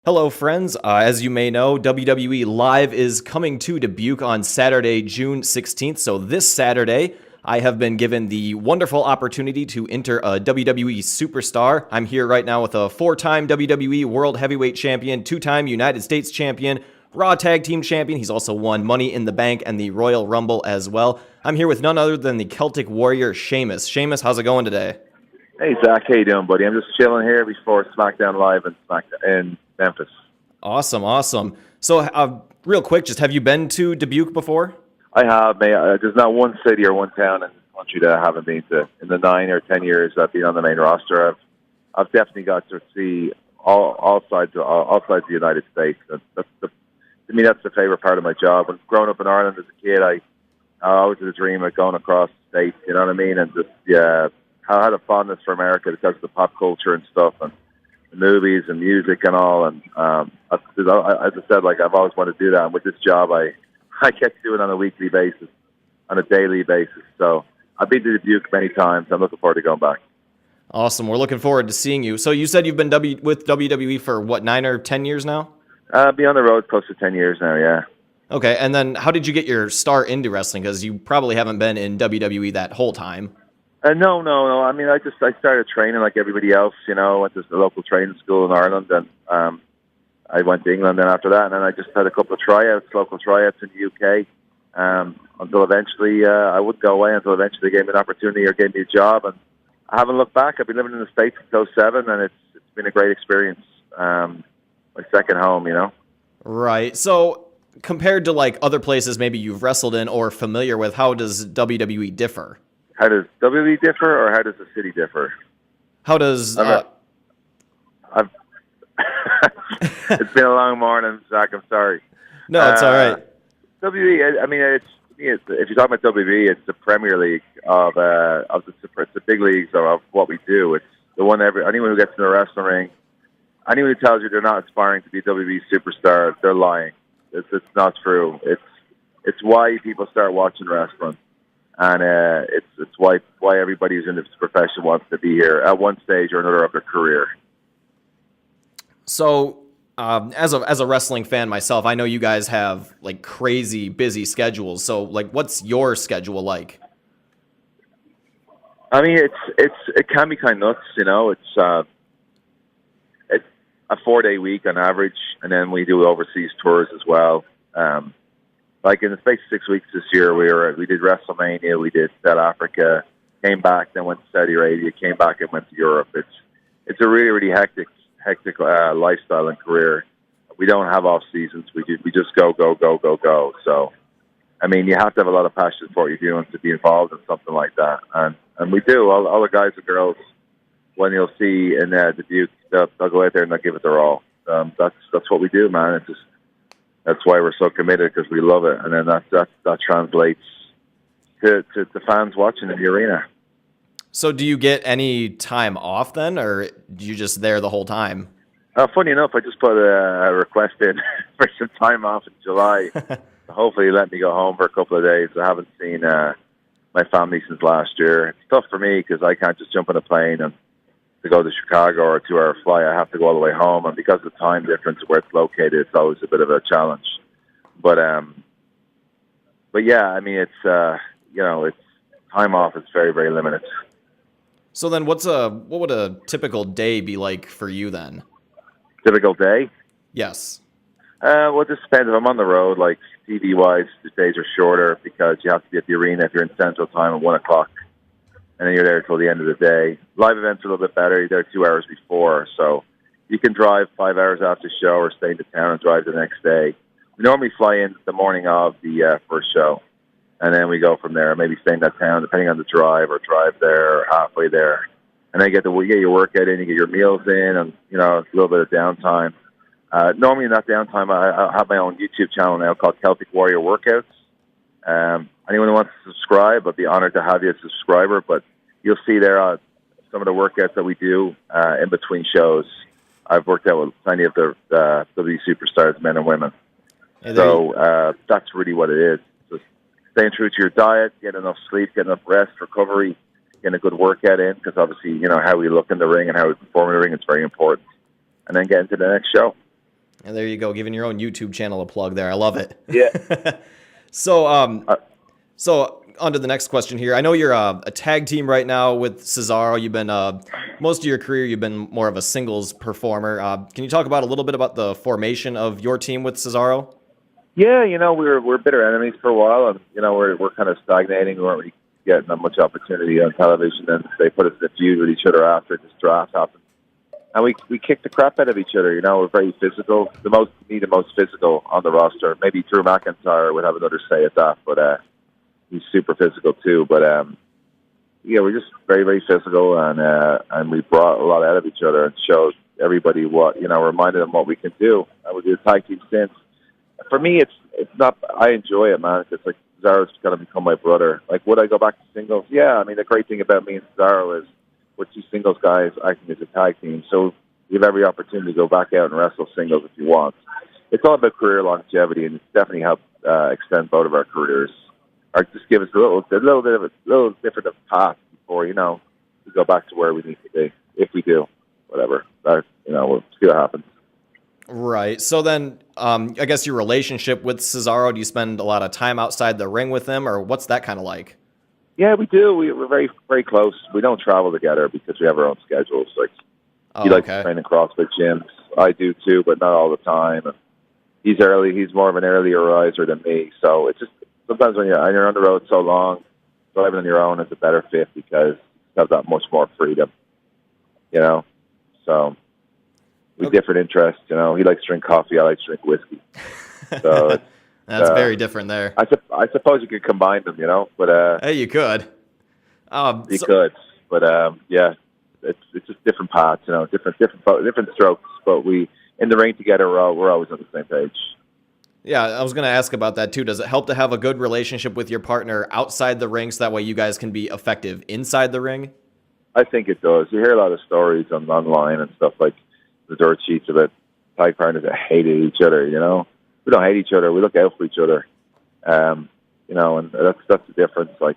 Hello, friends. As you may know, WWE Live is coming to Dubuque on Saturday, June 16th. So this Saturday, I have been given the wonderful opportunity to enter a WWE Superstar. I'm here right now with a four-time WWE World Heavyweight Champion, two-time United States Champion, Raw Tag Team Champion. He's also won Money in the Bank and the Royal Rumble as well. I'm here with none other than the Celtic Warrior, Sheamus. Sheamus, how's it going today? Hey, Zach. How you doing, buddy? I'm just chilling here before SmackDown Live in Memphis. Awesome. So, real quick, just have you been to Dubuque before? I have, mate. There's not one city or one town in the country that I haven't been to. In the 9 or 10 years I've been on the main roster, I've definitely got to see all sides of the United States. To me, that's the favorite part of my job. When growing up in Ireland as a kid, I always had a dream of going across the states. You know what I mean? And just I had a fondness for America because of the pop culture and stuff, and the movies and music and all. And as I said, like, I've always wanted to do that. And with this job, I get to do it on a weekly basis, on a daily basis. So I've been to Dubuque many times. I'm looking forward to going back. Awesome. We're looking forward to seeing you. So you said you've been with WWE for, what, 9 or 10 years now? Been on the road close to 10 years now, yeah. Okay, and then how did you get your start into wrestling? Because you probably haven't been in WWE that whole time. No. I mean, I started training like everybody else, you know. Went to the local training school in Ireland, and I went to England then after that, and then I just had a couple of local tryouts in the UK, until eventually I wouldn't go away until eventually they gave me an opportunity or gave me a job, and I haven't looked back. I've been living in the States since '07, and it's been a great experience. My second home, you know. Right. So compared to like other places maybe you've wrestled in or familiar with, how does WWE differ? How does WWE differ, or how does the city differ? How does... It's been a long morning, Zach. I'm sorry. No, it's all right. WWE, I mean, if you talk about WWE, it's the Premier League of it's the big leagues of what we do. It's the one anyone who gets in the wrestling ring, anyone who tells you they're not aspiring to be a WWE superstar, they're lying. It's not true. It's why people start watching wrestling. And it's why everybody who's in this profession wants to be here at one stage or another of their career. So, as a wrestling fan myself, I know you guys have like crazy busy schedules. So, like, what's your schedule like? I mean, it can be kind of nuts, you know. It's a 4-day week on average, and then we do overseas tours as well. Like in the space of 6 weeks this year, we did WrestleMania, we did South Africa, came back, then went to Saudi Arabia, came back and went to Europe. It's a really hectic lifestyle and career. We don't have off seasons. We just go. So, I mean, you have to have a lot of passion for what you're doing to be involved in something like that, and we do. All the guys and girls, when you'll see in Dubuque, they'll go out there and they'll give it their all. That's what we do, man. That's why we're so committed, because we love it, and then that translates to the fans watching in the arena. So do you get any time off then, or do you just there the whole time? Funny enough, I just put a request in for some time off in July. Hopefully let me go home for a couple of days. I haven't seen my family since last year. It's tough for me because I can't just jump on a plane and to go to Chicago or a 2-hour flight. I have to go all the way home, and because of the time difference where it's located, it's always a bit of a challenge. But yeah, I mean, it's time off is very limited. So then, what would a typical day be like for you then? Typical day? Yes. Well, it just depends. If I'm on the road, like TV-wise, the days are shorter because you have to be at the arena if you're in Central Time at 1 o'clock. And then you're there until the end of the day. Live events are a little bit better. You're there 2 hours before. So you can drive 5 hours after the show or stay in the town and drive the next day. We normally fly in the morning of the first show. And then we go from there, maybe stay in that town, depending on the drive, or drive there or halfway there. And then you get your workout in, you get your meals in, and, you know, a little bit of downtime. Normally in that downtime, I have my own YouTube channel now called Celtic Warrior Workouts. Anyone who wants to subscribe, I'd be honored to have you as a subscriber. But you'll see there some of the workouts that we do in between shows. I've worked out with plenty of the WWE Superstars, men and women. And so that's really what it is. Just staying true to your diet, getting enough sleep, getting enough rest, recovery, getting a good workout in, because obviously, you know, how we look in the ring and how we perform in the ring is very important. And then get into the next show. And there you go, giving your own YouTube channel a plug there. I love it. Yeah. So, Uh, so on to the next question here. I know you're a tag team right now with Cesaro. You've been most of your career, you've been more of a singles performer. Can you talk about a little bit about the formation of your team with Cesaro? Yeah, we're bitter enemies for a while, and we're kind of stagnating. We weren't really getting that much opportunity on television, and they put us in a feud with each other after this draft happened. And we kicked the crap out of each other. We're very physical. The most physical on the roster. Maybe Drew McIntyre would have another say at that, but he's super physical too. But yeah, we're just very, very physical, and we brought a lot out of each other and showed everybody reminded them what we can do. And we did a tag team since. For me, it's not. I enjoy it, man. It's like Cesaro's going to become my brother. Like, would I go back to singles? Yeah. I mean, the great thing about me and Cesaro is we're two singles guys acting as a tag team, so you have every opportunity to go back out and wrestle singles if you want. It's all about career longevity, and it's definitely helped extend both of our careers, or just give us a little different of a path before we go back to where we need to be. If we do, whatever, we'll see what happens. Right. So then, I guess your relationship with Cesaro, do you spend a lot of time outside the ring with him, or what's that kind of like? Yeah, we do. We're very, very close. We don't travel together because we have our own schedules. Like, he likes to train in CrossFit gyms. I do too, but not all the time. And he's more of an earlier riser than me. So it's just sometimes when you're on the road so long, driving on your own is a better fit because you have that much more freedom. So. With different interests, he likes to drink coffee. I like to drink whiskey. So that's very different there. I suppose you could combine them, but hey, you could. You could, but yeah, it's just different paths, different strokes. But in the ring together, we're always on the same page. Yeah, I was going to ask about that too. Does it help to have a good relationship with your partner outside the ring, so that way you guys can be effective inside the ring? I think it does. You hear a lot of stories online and stuff like the dirt sheets about tag partners that hated each other. We don't hate each other. We look out for each other. And that's the difference. Like,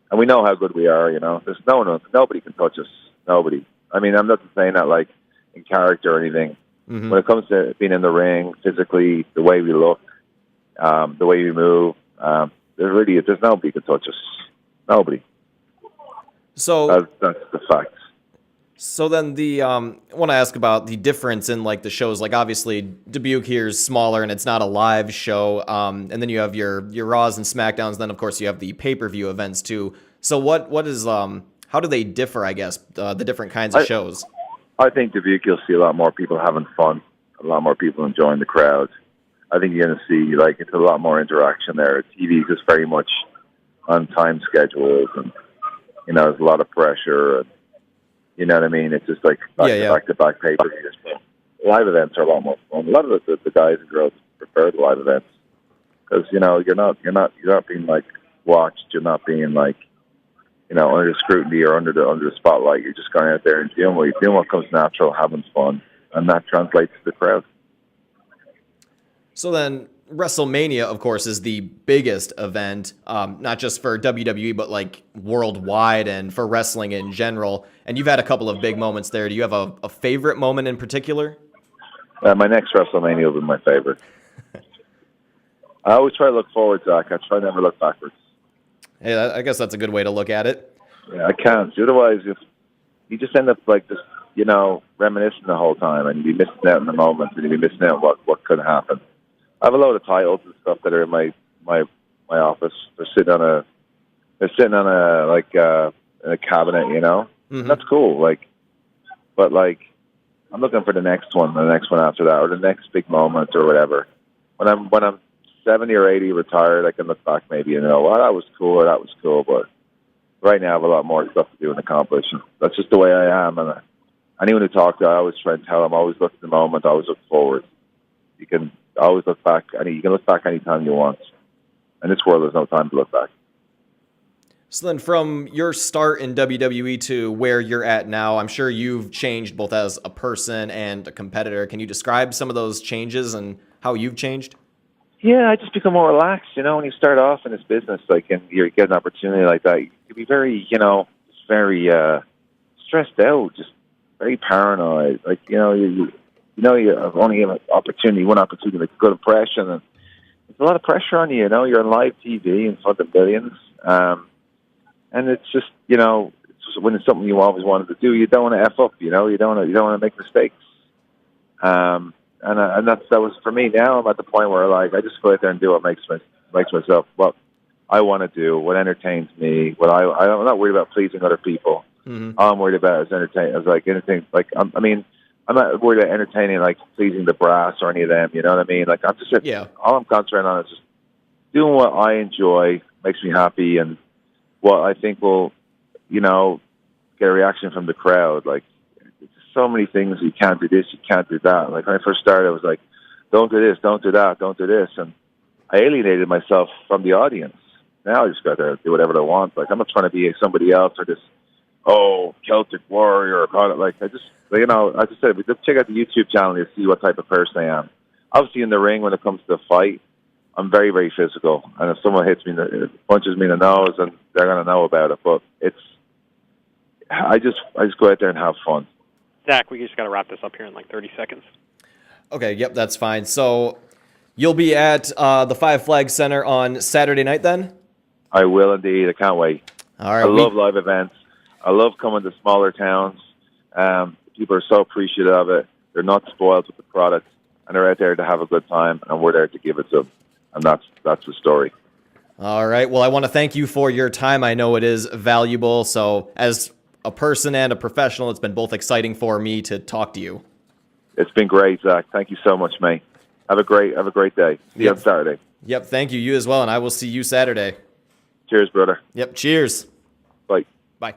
and we know how good we are. There's nobody can touch us. Nobody. I mean, I'm not saying that like in character or anything. Mm-hmm. When it comes to being in the ring, physically, the way we look, the way we move, there's nobody can touch us. Nobody. So that's the fact. So then I want to ask about the difference in like the shows. Like obviously Dubuque here is smaller and it's not a live show. And then you have your Raws and SmackDowns. Then of course you have the pay-per-view events too. So what is how do they differ? I guess the different kinds of shows. I think Dubuque you'll see a lot more people having fun, a lot more people enjoying the crowd. I think you're going to see it's a lot more interaction there. TV is just very much on time schedules, and there's a lot of pressure. And, you know what I mean? It's just like back-to-back pay-per-views. Live events are a lot more fun. A lot of the guys and girls prefer the live events because you're not being like watched. You're not being like under scrutiny or under the spotlight. You're just going out there and doing what comes natural, having fun, and that translates to the crowd. So then, WrestleMania, of course, is the biggest event, not just for WWE, but like worldwide and for wrestling in general. And you've had a couple of big moments there. Do you have a favorite moment in particular? My next WrestleMania will be my favorite. I always try to look forward, Zach. I try never look backwards. Hey, I guess that's a good way to look at it. Yeah, I can't. Otherwise, if you just end up like just, reminiscing the whole time, and you'd be missing out in the moment, and you'd be missing out what could happen. I have a load of titles and stuff that are in my office. They're sitting on a cabinet, Mm-hmm. That's cool. But I'm looking for the next one after that, or the next big moment, or whatever. When I'm 70 or 80, retired, I can look back maybe and well, that was cool, or that was cool. But right now, I have a lot more stuff to do and accomplish. And that's just the way I am. And anyone who talks to, I always try and tell them, always look at the moment, always look forward. You can always look back. You can look back anytime you want. In this world, there's no time to look back. So then from your start in WWE to where you're at now, I'm sure you've changed both as a person and a competitor. Can you describe some of those changes and how you've changed? Yeah, I just become more relaxed. When you start off in this business, and you get an opportunity like that, you can be very, very stressed out, just very paranoid. you have only have one opportunity to make a good impression, and there's a lot of pressure on you. You're on live TV in front of millions, and it's just when it's something you always wanted to do, you don't want to f up. You don't want to make mistakes. And that was for me. Now I'm at the point where I just go out there and do what makes myself what I want to do, what entertains me. I'm not worried about pleasing other people. Mm-hmm. All I'm worried about is entertaining. I'm not worried about entertaining, pleasing the brass or any of them. You know what I mean? I'm just all I'm concentrating on is just doing what I enjoy, makes me happy, and what I think will, get a reaction from the crowd. There's so many things. You can't do this, you can't do that. When I first started, I was like, don't do this, don't do that, don't do this, and I alienated myself from the audience. Now I just got to do whatever I want. I'm not trying to be somebody else or this, Celtic warrior or call it. I just said, check out the YouTube channel and see what type of person I am. Obviously, in the ring, when it comes to the fight, I'm very, very physical. And if someone punches me in the nose, and they're going to know about it. But I just go out there and have fun. Zach, we just got to wrap this up here in 30 seconds. Okay, yep, that's fine. So you'll be at the Five Flags Center on Saturday night then? I will indeed. I can't wait. All right. I love live events. I love coming to smaller towns. People are so appreciative of it. They're not spoiled with the product, and they're out there to have a good time, and we're there to give it to them. And that's the story. All right. Well, I want to thank you for your time. I know it is valuable. So as a person and a professional, it's been both exciting for me to talk to you. It's been great, Zach. Thank you so much, mate. Have a great day. See you on Saturday. Yep. Thank you. You as well. And I will see you Saturday. Cheers, brother. Yep. Cheers. Bye. Bye.